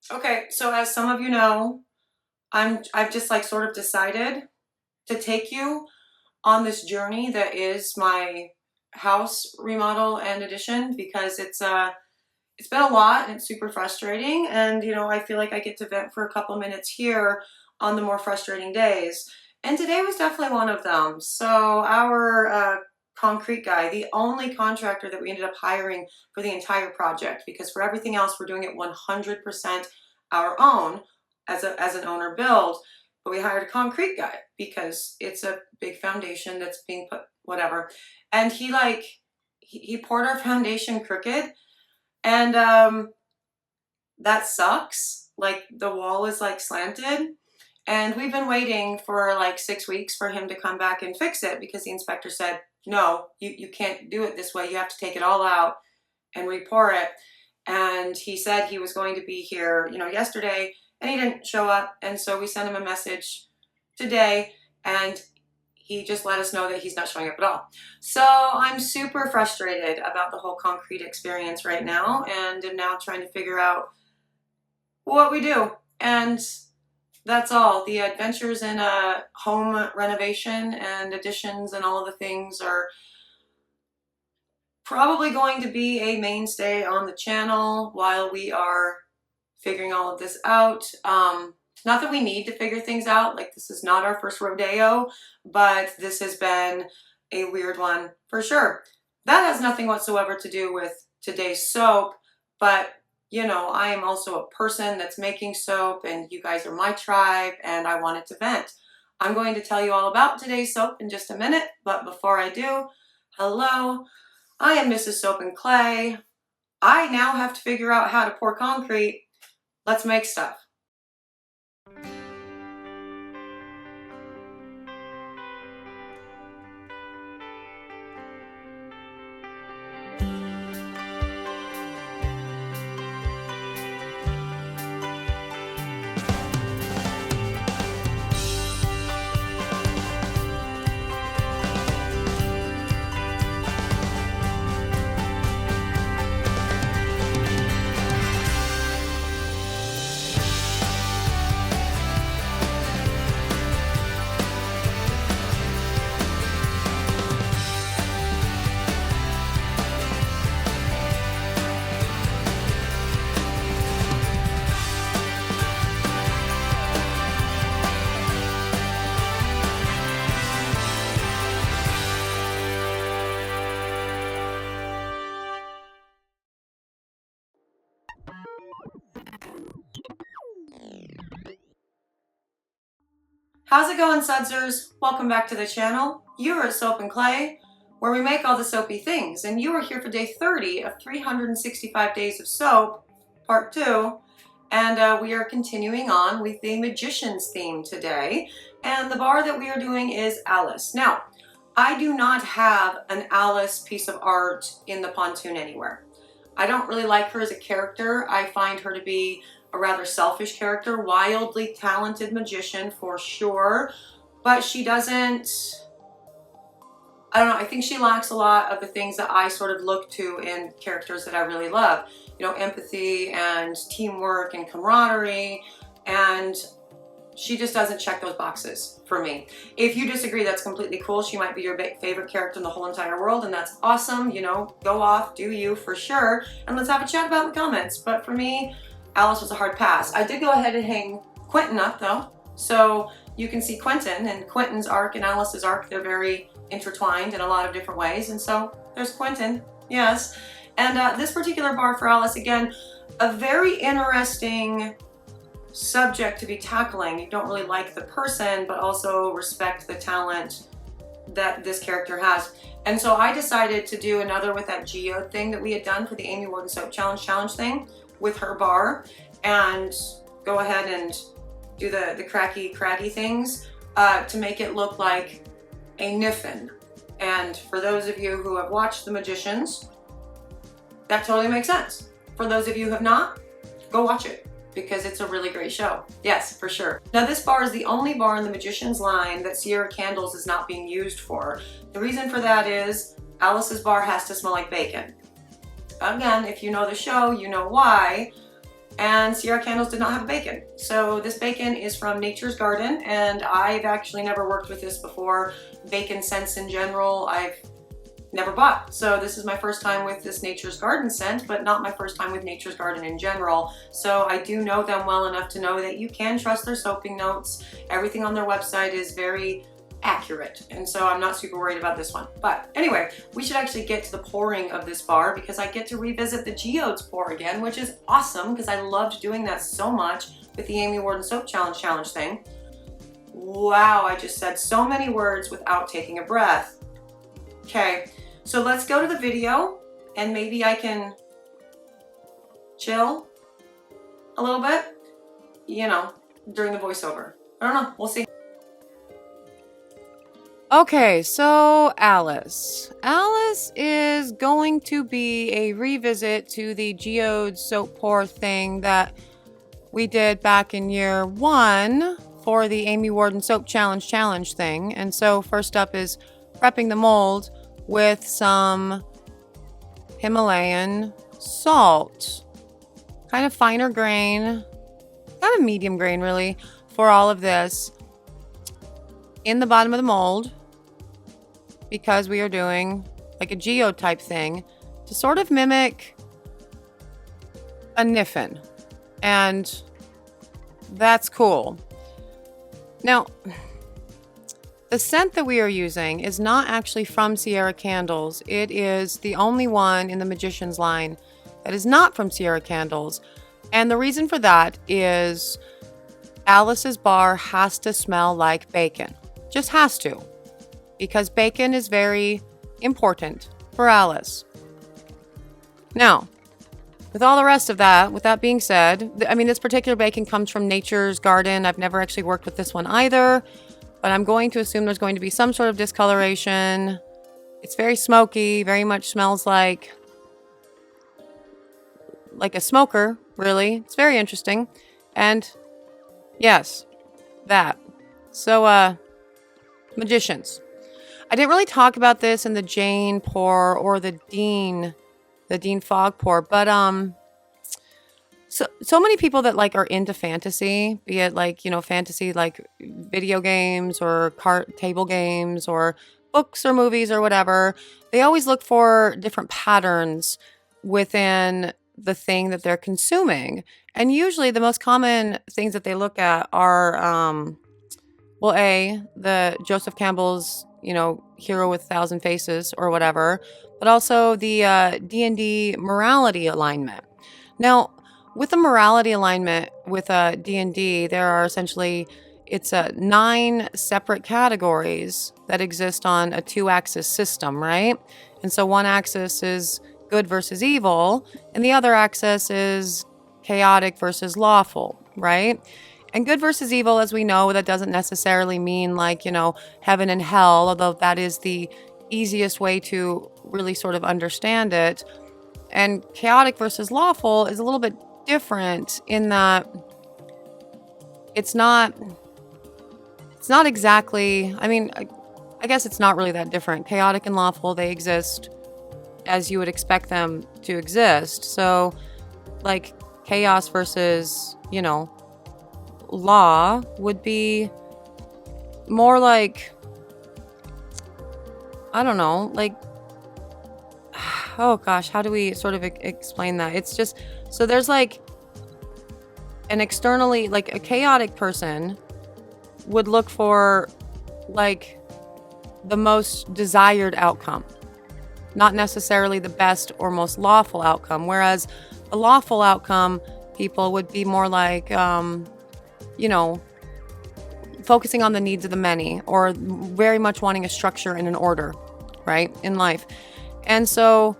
Okay, so as some of you know, I've just like sort of decided to take you on this journey that is my house remodel and addition because it's been a lot and it's super frustrating, and I feel like I get to vent for a couple minutes here on the more frustrating days. And today was definitely one of them. So our concrete guy, the only contractor that we ended up hiring for the entire project, because for everything else we're doing it 100% our own as an owner build, but we hired a concrete guy because it's a big foundation that's being put whatever. And he poured our foundation crooked, and that sucks. Like the wall is like slanted, and we've been waiting for like 6 weeks for him to come back and fix it because the inspector said, no, you can't do it this way. You have to take it all out and re-pour it. And he said he was going to be here, yesterday, and he didn't show up. And so we sent him a message today, and he just let us know that he's not showing up at all. So I'm super frustrated about the whole concrete experience right now, and am now trying to figure out what we do. And that's all. The adventures in a home renovation and additions and all of the things are probably going to be a mainstay on the channel while we are figuring all of this out. Not that we need to figure things out, like this is not our first rodeo, but this has been a weird one for sure. That has nothing whatsoever to do with today's soap, but I am also a person that's making soap, and you guys are my tribe, and I wanted to vent. I'm going to tell you all about today's soap in just a minute, but before I do, hello, I am Mrs. Soap and Clay. I now have to figure out how to pour concrete. Let's make stuff. How's it going, sudsers? Welcome back to the channel. You are at Soap and Clay, where we make all the soapy things, and you are here for day 30 of 365 days of soap, part 2, and we are continuing on with the magician's theme today, and the bar that we are doing is Alice. Now, I do not have an Alice piece of art in the pontoon anywhere. I don't really like her as a character. I find her to be a rather selfish character, wildly talented magician for sure, but she doesn't, I don't know, I think she lacks a lot of the things that I sort of look to in characters that I really love. Empathy and teamwork and camaraderie, and she just doesn't check those boxes for me. If you disagree, that's completely cool. She might be your favorite character in the whole entire world, and that's awesome. Go off, do you for sure, and let's have a chat about it in the comments. But for me, Alice was a hard pass. I did go ahead and hang Quentin up though, so you can see Quentin and Quentin's arc and Alice's arc. They're very intertwined in a lot of different ways, and so there's Quentin, yes. And this particular bar for Alice, again, a very interesting subject to be tackling. You don't really like the person, but also respect the talent that this character has. And so I decided to do another with that Geode thing that we had done for the Amy Warden Soap Challenge thing with her bar, and go ahead and do the craggy things to make it look like a niffin. And for those of you who have watched The Magicians, that totally makes sense. For those of you who have not, go watch it, because it's a really great show. Yes, for sure. Now this bar is the only bar in the Magician's line that Sierra Candles is not being used for. The reason for that is Alice's bar has to smell like bacon. Again, if you know the show, you know why. and Sierra Candles did not have a bacon. So this bacon is from Nature's Garden, and I've actually never worked with this before. Bacon scents in general, I've never bought. So this is my first time with this Nature's Garden scent, but not my first time with Nature's Garden in general. So I do know them well enough to know that you can trust their soaping notes. Everything on their website is very accurate, and so I'm not super worried about this one. But anyway, we should actually get to the pouring of this bar because I get to revisit the Geodes pour again, which is awesome because I loved doing that so much with the Amy Warden Soap Challenge thing. Wow, I just said so many words without taking a breath. Okay, so let's go to the video and maybe I can chill a little bit, you know, during the voiceover. I don't know, we'll see. Okay, so Alice is going to be a revisit to the Geode Soap pour thing that we did back in year 1 for the Amy Warden Soap Challenge thing. And so first up is prepping the mold with some Himalayan salt. Kind of finer grain, kind of medium grain really, for all of this in the bottom of the mold, because we are doing like a geode type thing to sort of mimic a niffin. And that's cool. Now, the scent that we are using is not actually from Sierra Candles. It is the only one in the Magician's line that is not from Sierra Candles. And the reason for that is Alice's bar has to smell like bacon. Just has to. Because bacon is very important for Alice. Now, with all the rest of that, with that being said, I mean, this particular bacon comes from Nature's Garden. I've never actually worked with this one either, but I'm going to assume there's going to be some sort of discoloration. It's very smoky, very much smells like a smoker, really. It's very interesting. And yes, that. So, Magicians. I didn't really talk about this in the Jane pour or the Dean Fog pour, but so many people that like are into fantasy, be it like, you know, fantasy like video games or table games or books or movies or whatever, they always look for different patterns within the thing that they're consuming. And usually the most common things that they look at are well, the Joseph Campbell's, you know, Hero with 1,000 Faces or whatever, but also the D&D morality alignment. Now, with the morality alignment with D&D, there are essentially, it's 9 separate categories that exist on a 2-axis system, right? And so one axis is good versus evil, and the other axis is chaotic versus lawful, right? And good versus evil, as we know, that doesn't necessarily mean like, you know, heaven and hell, although that is the easiest way to really sort of understand it. And chaotic versus lawful is a little bit different in that it's not exactly, I mean, I guess it's not really that different. Chaotic and lawful, they exist as you would expect them to exist. So like chaos versus, you know, law would be more like, I don't know, like, oh gosh, how do we sort of explain that? It's just, so there's like an externally, like a chaotic person would look for like the most desired outcome, not necessarily the best or most lawful outcome. Whereas a lawful outcome, people would be more like, you know, focusing on the needs of the many, or very much wanting a structure and an order, right, in life. And so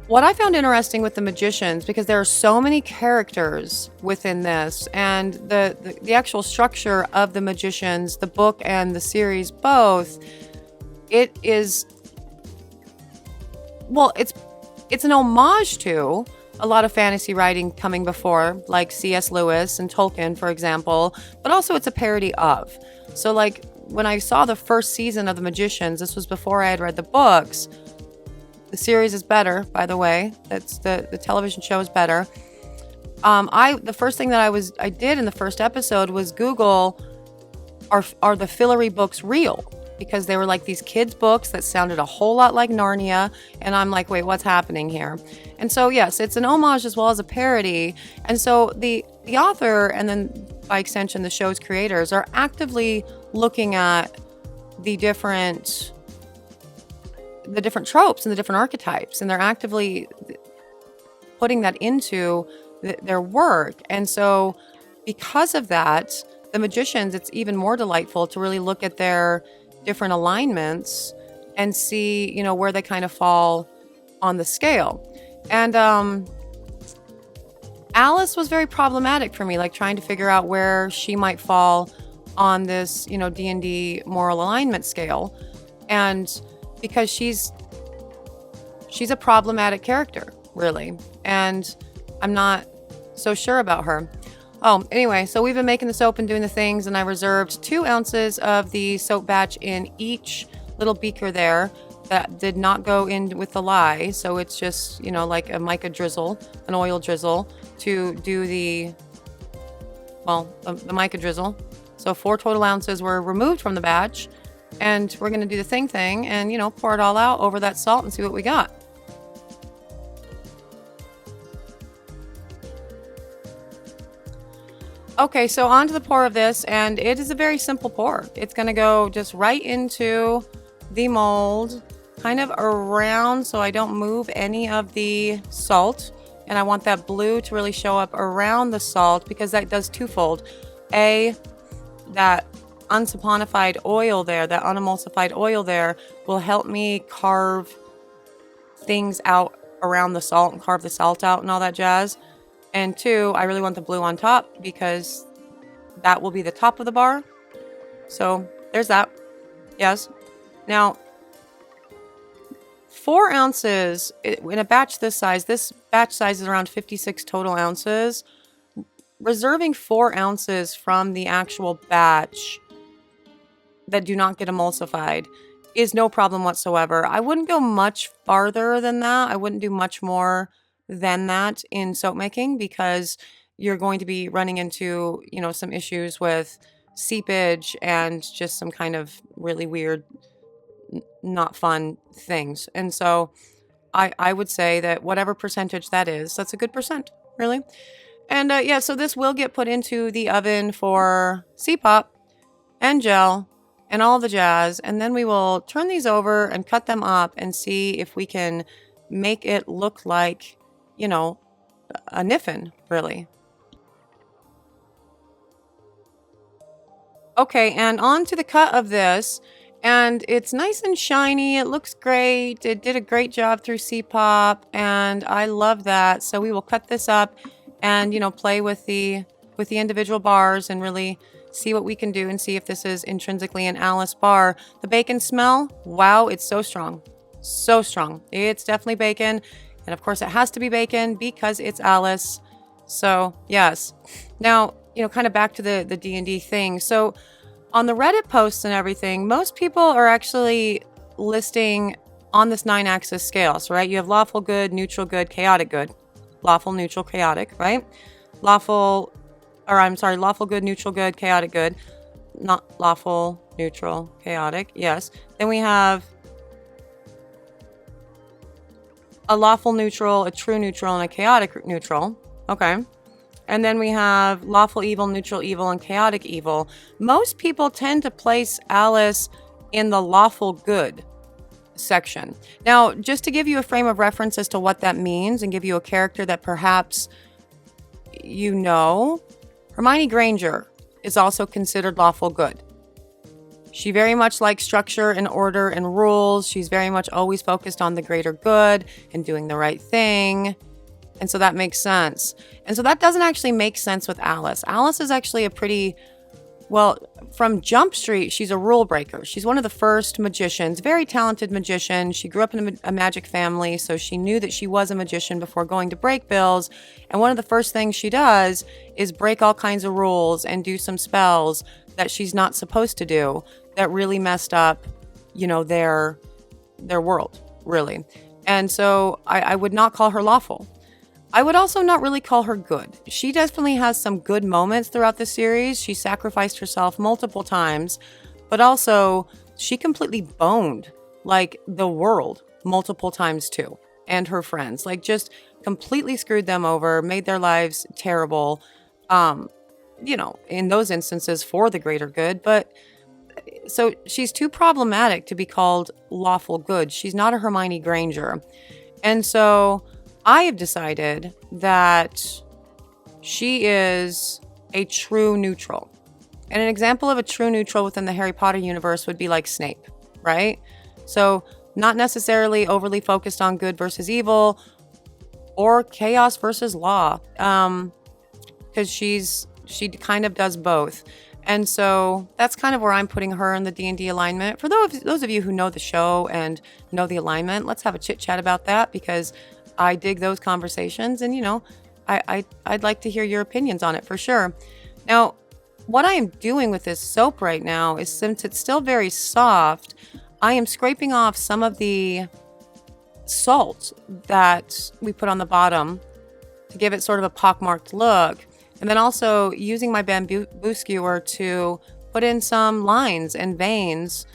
what I found interesting with the Magicians, because there are so many characters within this, and the actual structure of the Magicians, the book and the series both, it is, well, it's an homage to a lot of fantasy writing coming before, like C.S. Lewis and Tolkien, for example, but also it's a parody of. So like when I saw the first season of The Magicians, this was before I had read the books. The series is better, by the way. That's the television show is better. The first thing that I did in the first episode was Google, are the Fillory books real? Because they were like these kids' books that sounded a whole lot like Narnia. And I'm like, wait, what's happening here? And so, yes, it's an homage as well as a parody. And so the author, and then by extension, the show's creators, are actively looking at the different tropes and the different archetypes. And they're actively putting that into their work. And so because of that, the magicians, it's even more delightful to really look at their different alignments and see, where they kind of fall on the scale. And Alice was very problematic for me, like trying to figure out where she might fall on this, D&D moral alignment scale. And because she's a problematic character, really. And I'm not so sure about her. Oh, anyway, so we've been making the soap and doing the things, and I reserved 2 ounces of the soap batch in each little beaker there that did not go in with the lye. So it's just, like a mica drizzle, an oil drizzle to do the mica drizzle. So 4 total ounces were removed from the batch, and we're going to do the thing and, pour it all out over that salt and see what we got. Okay, so on to the pour of this, and it is a very simple pour. It's going to go just right into the mold, kind of around so I don't move any of the salt. And I want that blue to really show up around the salt because that does twofold. That unsaponified oil there, that unemulsified oil there will help me carve things out around the salt and carve the salt out and all that jazz. And 2, I really want the blue on top because that will be the top of the bar. So there's that. Yes. Now, 4 ounces in a batch this batch size is around 56 total ounces. Reserving 4 ounces from the actual batch that do not get emulsified is no problem whatsoever. I wouldn't go much farther than that. I wouldn't do much more than that in soap making because you're going to be running into, some issues with seepage and just some kind of really weird, not fun things. And so I would say that whatever percentage that is, that's a good percent, really. And so this will get put into the oven for C-pop and gel and all the jazz. And then we will turn these over and cut them up and see if we can make it look like, a niffin, really. Okay, and on to the cut of this. And it's nice and shiny. It looks great. It did a great job through C-pop, and I love that. So we will cut this up and, play with the individual bars and really see what we can do and see if this is intrinsically an Alice bar. The bacon smell, wow, it's so strong. So strong. It's definitely bacon. And of course it has to be bacon because it's Alice. So yes. Now, kind of back to the D&D thing. So on the Reddit posts and everything, most people are actually listing on this 9-axis scale. So, right, you have lawful good, neutral good, chaotic good. Lawful, neutral, chaotic, right? Lawful good, neutral good, chaotic good. Not lawful, neutral, chaotic, yes. Then we have a lawful neutral, a true neutral, and a chaotic neutral. Okay. And then we have lawful evil, neutral evil, and chaotic evil. Most people tend to place Alice in the lawful good section. Now, just to give you a frame of reference as to what that means and give you a character that perhaps Hermione Granger is also considered lawful good. She very much likes structure and order and rules. She's very much always focused on the greater good and doing the right thing. And so that makes sense. And so that doesn't actually make sense with Alice. Alice is actually from Jump Street, she's a rule breaker. She's one of the first magicians, very talented magician. She grew up in a magic family, so she knew that she was a magician before going to break bills. And one of the first things she does is break all kinds of rules and do some spells that she's not supposed to do that really messed up, their world, really. And so I would not call her lawful. I would also not really call her good. She definitely has some good moments throughout the series. She sacrificed herself multiple times, but also she completely boned like the world multiple times too, and her friends. Like just completely screwed them over, made their lives terrible. You know, in those instances for the greater good, but so she's too problematic to be called lawful good. She's not a Hermione Granger. And so I have decided that she is a true neutral. And an example of a true neutral within the Harry Potter universe would be like Snape, right? So not necessarily overly focused on good versus evil or chaos versus law, because she kind of does both. And so that's kind of where I'm putting her in the D&D alignment. For those of you who know the show and know the alignment, let's have a chit chat about that, because I dig those conversations, and you know, I'd like to hear your opinions on it for sure. Now, what I am doing with this soap right now is, since it's still very soft, I am scraping off some of the salt that we put on the bottom to give it sort of a pockmarked look. And then also using my bamboo skewer to put in some lines and veins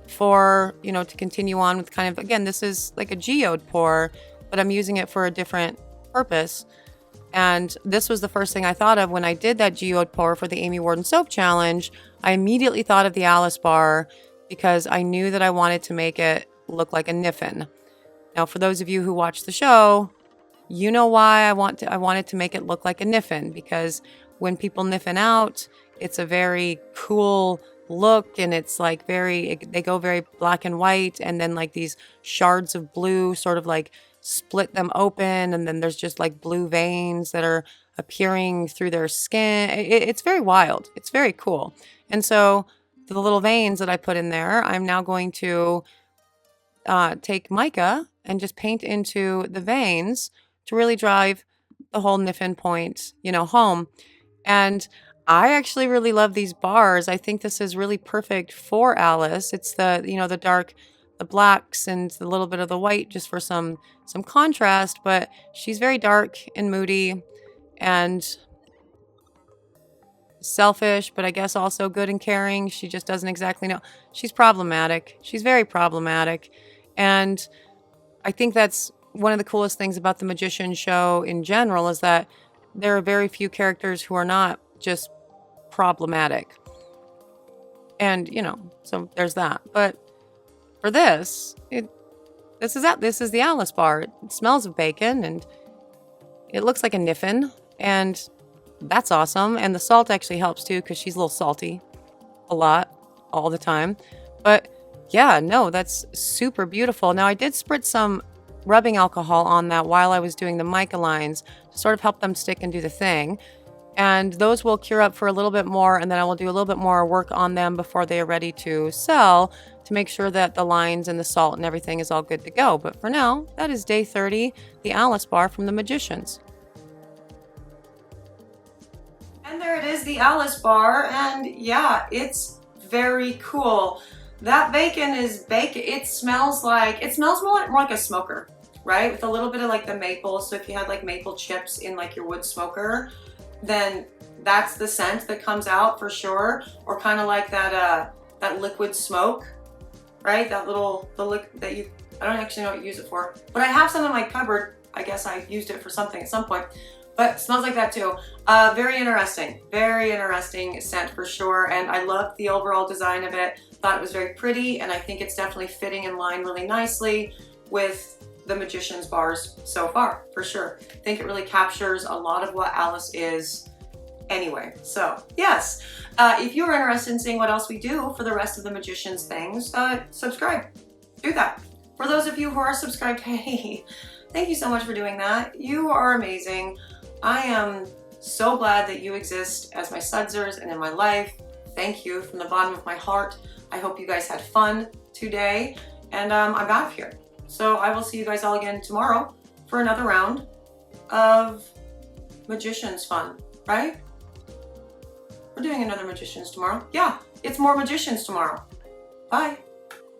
for, you know, to continue on with kind of, again, this is like a geode pour, but I'm using it for a different purpose. And this was the first thing I thought of when I did that geode pour for the Amy Warden Soap Challenge. I immediately thought of the Alice bar because I knew that I wanted to make it look like a niffin. Now, for those of you who watch the show, you know why I wanted to make it look like a niffin, because when people niffin out, it's a very cool look, and it's like they go very black and white, and then like these shards of blue sort of like split them open, and then there's just like blue veins that are appearing through their skin. It's very wild. It's very cool. And so the little veins that I put in there, I'm now going to take mica and just paint into the veins to really drive the whole niffin point, you know, home. And I actually really love these bars. I think this is really perfect for Alice. It's the, you know, the dark, the blacks and a little bit of the white just for some contrast, but she's very dark and moody and selfish, but I guess also good and caring. She just doesn't exactly know. She's problematic. She's very problematic. And I think that's one of the coolest things about the Magician show in general, is that there are very few characters who are not just problematic. And, you know, so there's that. But for this is the Alice bar. It smells of bacon and it looks like a niffin, and that's awesome. And the salt actually helps too, because she's a little salty a lot, all the time. But yeah, no, that's super beautiful. Now I did spritz some rubbing alcohol on that while I was doing the mica lines to sort of help them stick and do the thing. And those will cure up for a little bit more, and then I will do a little bit more work on them before they are ready to sell, to make sure that the lines and the salt and everything is all good to go. But for now, that is day 30, the Alice bar from the Magicians. And there it is, the Alice bar, and yeah, it's very cool. That bacon is bacon. It smells more like a smoker, right? With a little bit of like the maple. So if you had like maple chips in like your wood smoker, then that's the scent that comes out for sure. Or kind of like that liquid smoke, right? That I don't actually know what you use it for, but I have some in my cupboard. I guess I used it for something at some point, but it smells like that too. Very interesting scent for sure. And I love the overall design of it. Thought it was very pretty, and I think it's definitely fitting in line really nicely with the Magician's bars so far, for sure. I think it really captures a lot of what Alice is anyway. So yes, if you're interested in seeing what else we do for the rest of the Magician's things, subscribe. Do that. For those of you who are subscribed, hey, thank you so much for doing that. You are amazing. I am so glad that you exist as my sudsers and in my life. Thank you from the bottom of my heart. I hope you guys had fun today, and I'm out of here. So I will see you guys all again tomorrow for another round of Magician's fun, right? We're doing another Magician's tomorrow. Yeah, it's more Magician's tomorrow. Bye.